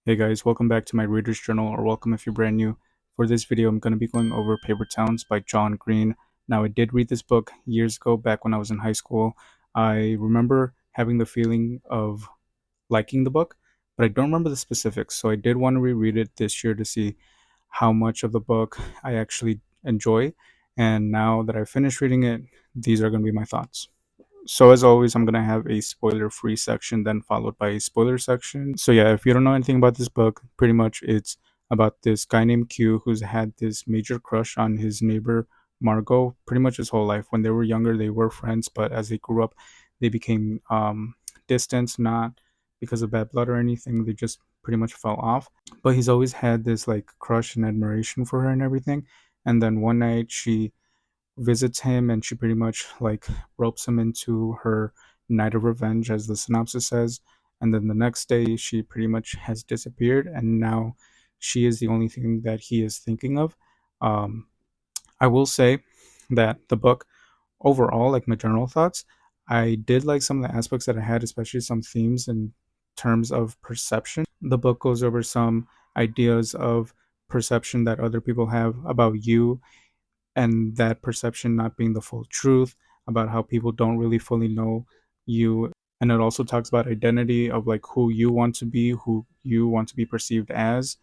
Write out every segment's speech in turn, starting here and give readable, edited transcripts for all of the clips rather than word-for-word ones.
Hey guys, welcome back to my Reader's Journal, or welcome if you're brand new. For this video, I'm going to be going over Paper Towns by John Green. Now, I did read this book years ago, back when I was in high school. I remember having the feeling of liking the book, but I don't remember the specifics, so I did want to reread it this year to see how much of the book I actually enjoy. And now that I've finished reading it, these are going to be my thoughts. So as always, I'm gonna have a spoiler-free section, then followed by a spoiler section. So yeah, if you don't know anything about this book, pretty much it's about this guy named Q who's had this major crush on his neighbor Margot pretty much his whole life. When they were younger, they were friends, but as they grew up, they became distant, not because of bad blood or anything. They just pretty much fell off. But he's always had this like crush and admiration for her and everything. And then one night she visits him and she pretty much like ropes him into her night of revenge, as the synopsis says. And then the next day she pretty much has disappeared, and now she is the only thing that he is thinking of. um, I will say that the book overall, like my general thoughts, I did like some of the aspects that I had, especially some themes in terms of perception. The book goes over some ideas of perception that other people have about you, and that perception not being the full truth, about how people don't really fully know you. And it also talks about identity, of like who you want to be, who you want to be perceived as.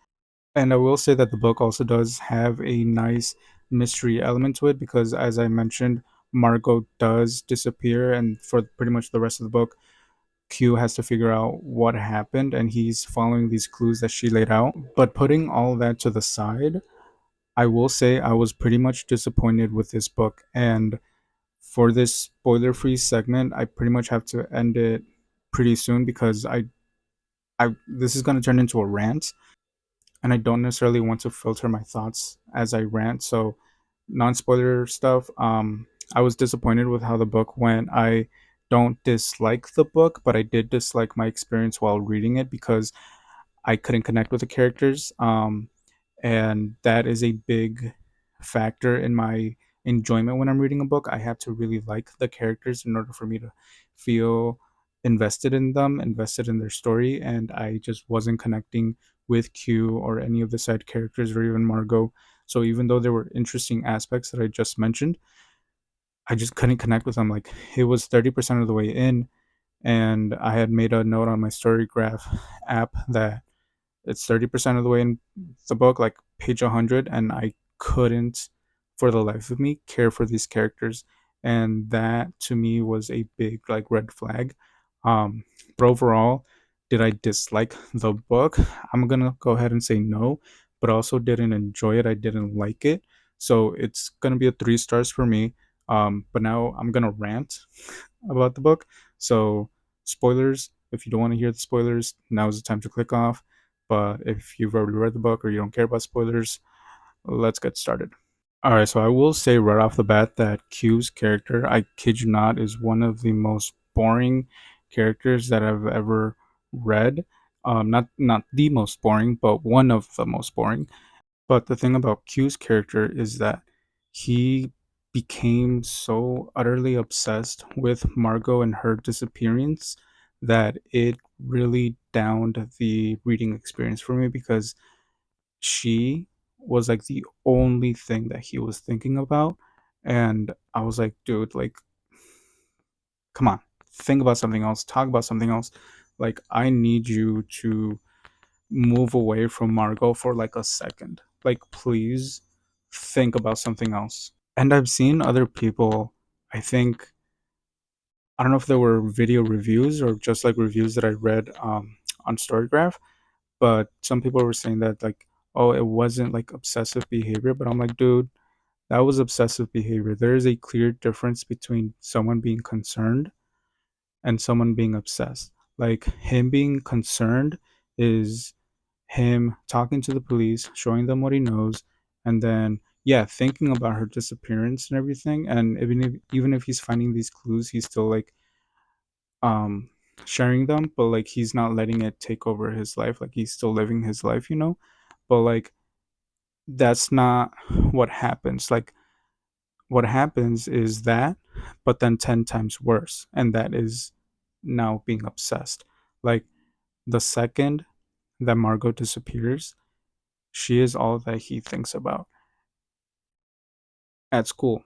And I will say that the book also does have a nice mystery element to it, because as I mentioned, Margot does disappear, and for pretty much the rest of the book, Q has to figure out what happened, and he's following these clues that she laid out. But putting all that to the side, I will say I was pretty much disappointed with this book. And for this spoiler free segment, I pretty much have to end it pretty soon, because I this is going to turn into a rant, and I don't necessarily want to filter my thoughts as I rant. So, non spoiler stuff, I was disappointed with how the book went. I don't dislike the book, but I did dislike my experience while reading it, because I couldn't connect with the characters. And that is a big factor in my enjoyment when I'm reading a book. I have to really like the characters in order for me to feel invested in them, invested in their story, and I just wasn't connecting with Q or any of the side characters or even Margot. So even though there were interesting aspects that I just mentioned, I just couldn't connect with them. Like, it was 30% of the way in, and I had made a note on my story graph app that it's 30% of the way in the book, like page 100, and I couldn't, for the life of me, care for these characters. And that to me was a big, like, red flag. But overall, did I dislike the book? I'm gonna go ahead and say no, but I also didn't enjoy it. I didn't like it. So it's gonna be a 3 stars for me. But now I'm gonna rant about the book. So, spoilers, if you don't want to hear the spoilers, now is the time to click off. But if you've already read the book or you don't care about spoilers, let's get started. All right, so I will say right off the bat that Q's character, I kid you not, is one of the most boring characters that I've ever read. Not the most boring, but one of the most boring. But the thing about Q's character is that he became so utterly obsessed with Margot and her disappearance that it really downed the reading experience for me, because she was like the only thing that he was thinking about. And I was like, dude, like, come on, think about something else, talk about something else. Like, I need you to move away from Margot for like a second. Like, please think about something else. And I've seen other people, I think, I don't know if there were video reviews or just like reviews that I read on Storygraph, but some people were saying that, like, oh, it wasn't like obsessive behavior. But I'm like, dude, that was obsessive behavior. There is a clear difference between someone being concerned and someone being obsessed. Like, him being concerned is him talking to the police, showing them what he knows, and then, yeah, thinking about her disappearance and everything. And even if he's finding these clues, he's still like um sharing them, but like he's not letting it take over his life. Like, he's still living his life. But like, that's not what happens. Like, what happens is that but then 10 times worse. And that is now being obsessed. Like the second that Margot disappears, she is all that he thinks about. At school,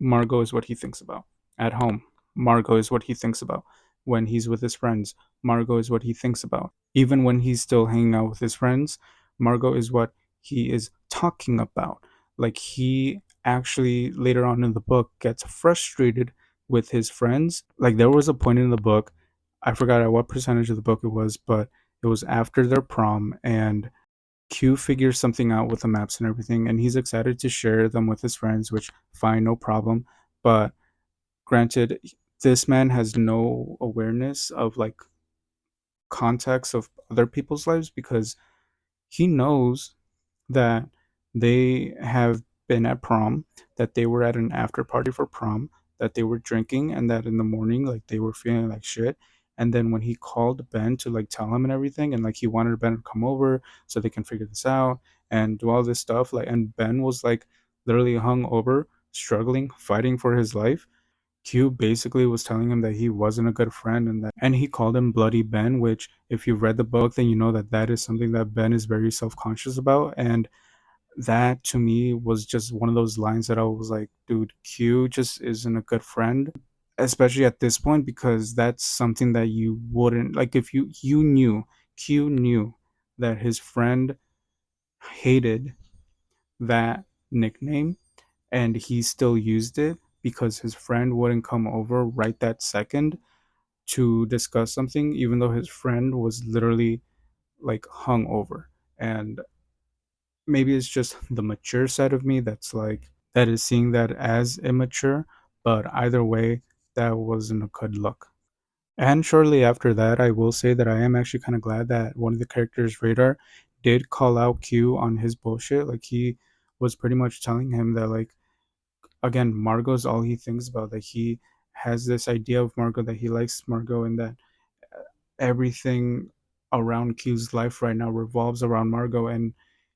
Margot is what he thinks about. At home, Margot is what he thinks about. When he's with his friends, Margot is what he thinks about. Even when he's still hanging out with his friends, Margot is what he is talking about. Like he actually later on in the book gets frustrated with his friends. Like there was a point in the book, I forgot at what percentage of the book it was, but it was after their prom and Q figures something out with the maps and everything, and he's excited to share them with his friends, which fine, no problem. But granted, this man has no awareness of like context of other people's lives because he knows that they have been at prom, that they were at an after party for prom, that they were drinking, and that in the morning, like they were feeling like shit. And then when he called Ben to like tell him and everything, and like he wanted Ben to come over so they can figure this out and do all this stuff, like, and Ben was like literally hung over, struggling, fighting for his life. Q basically was telling him that he wasn't a good friend and he called him Bloody Ben, which if you've read the book, then you know that that is something that Ben is very self-conscious about. And that to me was just one of those lines that I was like, dude, Q just isn't a good friend, especially at this point, because that's something that you wouldn't like if you knew Q knew that his friend hated that nickname and he still used it because his friend wouldn't come over right that second to discuss something, even though his friend was literally like hung over. And maybe it's just the mature side of me that's like that is seeing that as immature, but either way, that wasn't a good look. And shortly after that, I will say that I am actually kind of glad that one of the characters, Radar, did call out Q on his bullshit. Like he was pretty much telling him that like again, Margot's all he thinks about. That he has this idea of Margot, that he likes Margot, and that everything around Q's life right now revolves around Margot, and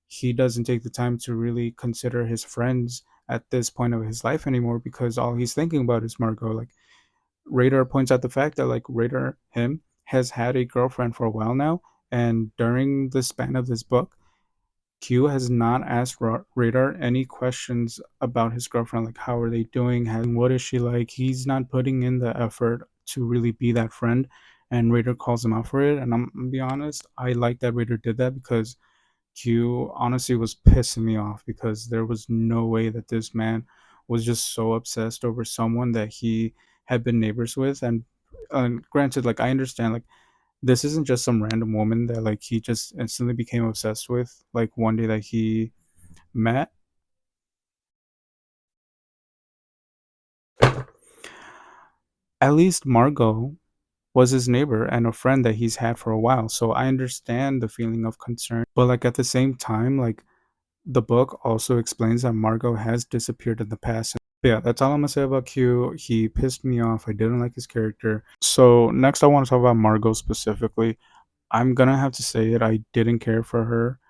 he doesn't take the time to really consider his friends at this point of his life anymore because all he's thinking about is Margot. Like Radar points out the fact that like Radar him has had a girlfriend for a while now, and during the span of this book, Q has not asked Radar any questions about his girlfriend, like how are they doing, what is she like. He's not putting in the effort to really be that friend, and Radar calls him out for it. And I'm gonna be honest, I like that Radar did that because Q honestly was pissing me off because there was no way that this man was just so obsessed over someone that he had been neighbors with. And granted, like I understand, like this isn't just some random woman that like he just instantly became obsessed with like one day that he met. At least Margot was his neighbor and a friend that he's had for a while, so I understand the feeling of concern, but like at the same time, like the book also explains that Margot has disappeared in the past. But yeah, that's all I'm gonna say about Q. He pissed me off. I didn't like his character. So next I want to talk about Margot specifically. I'm gonna have to say it, I didn't care for her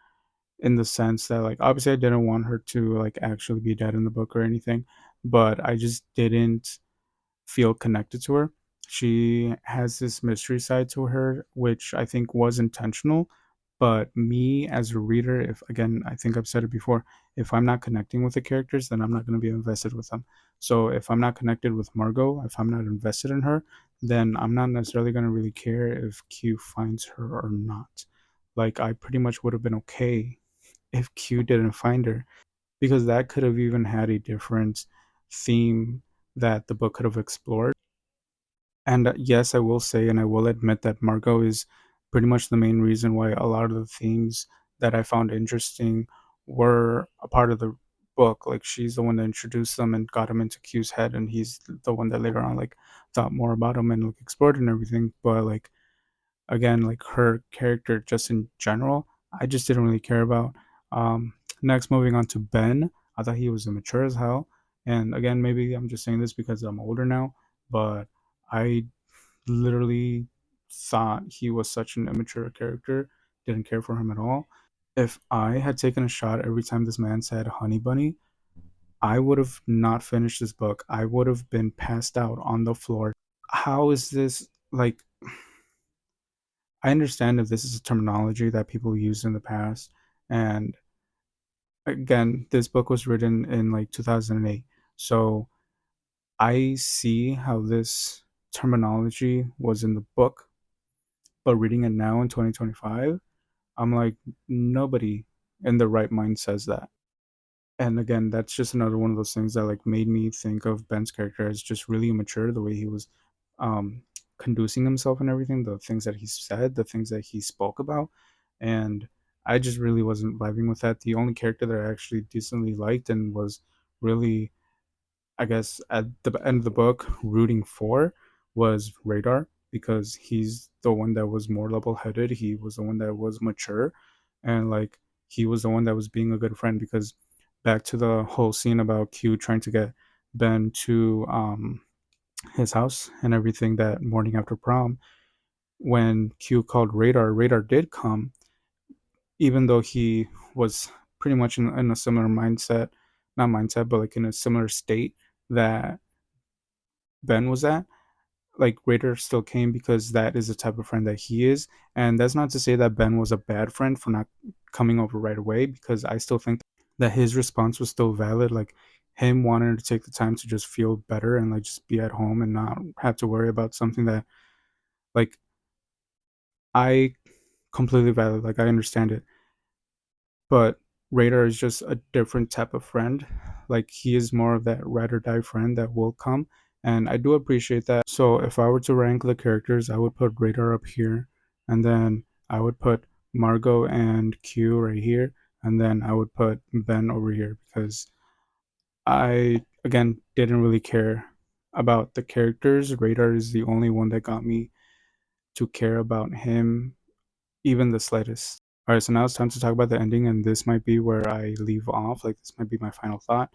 in the sense that like obviously I didn't want her to like actually be dead in the book or anything, but I just didn't feel connected to her. She has this mystery side to her which I think was intentional, but me as a reader, if again, I think I've said it before, if I'm not connecting with the characters, then I'm not going to be invested with them. So if I'm not connected with Margot, if I'm not invested in her, then I'm not necessarily going to really care if Q finds her or not. Like I pretty much would have been okay if Q didn't find her, because that could have even had a different theme that the book could have explored. And yes, I will say and I will admit that Margot is pretty much the main reason why a lot of the themes that I found interesting were a part of the book. Like she's the one that introduced them and got him into Q's head, and he's the one that later on like thought more about him and like explored and everything. But like again, like her character just in general, I just didn't really care about. Um, Next, moving on to Ben, I thought he was immature as hell. And again, maybe I'm just saying this because I'm older now, but I literally thought he was such an immature character, didn't care for him at all. If I had taken a shot every time this man said honey bunny, I would have not finished this book. I would have been passed out on the floor. How is this like? I understand if this is a terminology that people used in the past, and again, this book was written in like 2008. So I see how this terminology was in the book, but reading it now in 2025, I'm like, nobody in their right mind says that. And again, that's just another one of those things that like made me think of Ben's character as just really immature, the way he was um conducing himself and everything, the things that he said, the things that he spoke about. And I just really wasn't vibing with that. The only character that I actually decently liked and was really, I guess, at the end of the book rooting for was Radar, because he's the one that was more level headed. He was the one that was mature, and like he was the one that was being a good friend. Because back to the whole scene about Q trying to get Ben to his house and everything that morning after prom, when Q called Radar, Radar did come, even though he was pretty much in a similar mindset, not mindset, but like in a similar state that Ben was at. Like Raider still came because that is the type of friend that he is. And that's not to say that Ben was a bad friend for not coming over right away, because I still think that his response was still valid. Like him wanting to take the time to just feel better and like just be at home and not have to worry about something that, like, I completely valid. Like I understand it. But Radar is just a different type of friend. Like he is more of that ride or die friend that will come, and I do appreciate that. So if I were to rank the characters, I would put Radar up here, and then I would put Margot and Q right here, and then I would put Ben over here, because I again didn't really care about the characters. Radar is the only one that got me to care about him even the slightest. All right, so now it's time to talk about the ending, and this might be where I leave off. Like, this might be my final thought.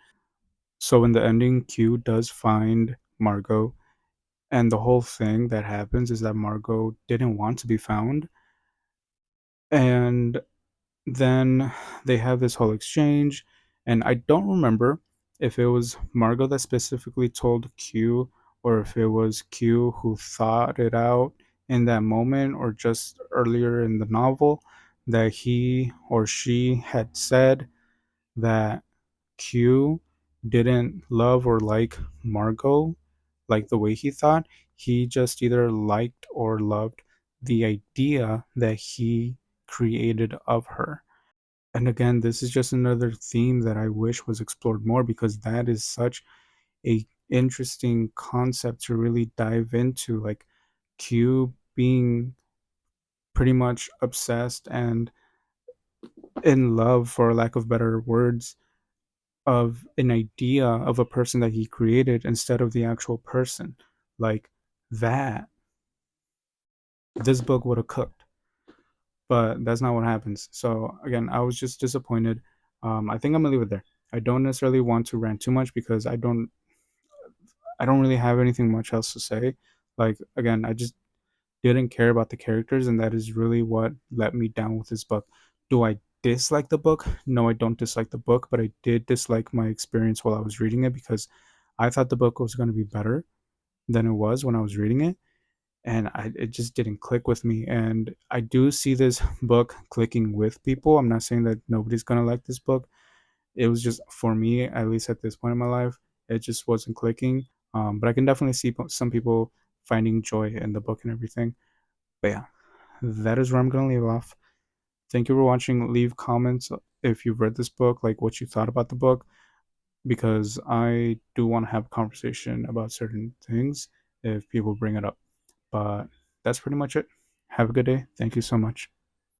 So, in the ending, Q does find Margot, and the whole thing that happens is that Margot didn't want to be found, and then they have this whole exchange, and I don't remember if it was Margot that specifically told Q, or if it was Q who thought it out in that moment, or just earlier in the novel that he or she had said that Q didn't love or like Margot like the way he thought. He just either liked or loved the idea that he created of her. And again, this is just another theme that I wish was explored more, because that is such a interesting concept to really dive into. Like Q being pretty much obsessed and in love, for lack of better words, of an idea of a person that he created instead of the actual person. Like that, this book would have cooked, but that's not what happens. So again, I was just disappointed. I think I'm gonna leave it there. I don't necessarily want to rant too much, because I don't really have anything much else to say. Like again, I just didn't care about the characters, and that is really what let me down with this book. Do I dislike the book? No, I don't dislike the book, but I did dislike my experience while I was reading it, because I thought the book was going to be better than it was when I was reading it, and it just didn't click with me. And I do see this book clicking with people. I'm not saying that nobody's going to like this book. It was just, for me, at least at this point in my life, it just wasn't clicking. But I can definitely see some people finding joy in the book and everything. But yeah, that is where I'm gonna leave off. Thank you for watching. Leave comments if you've read this book, like what you thought about the book, because I do want to have a conversation about certain things if people bring it up. But that's pretty much it. Have a good day. Thank you so much.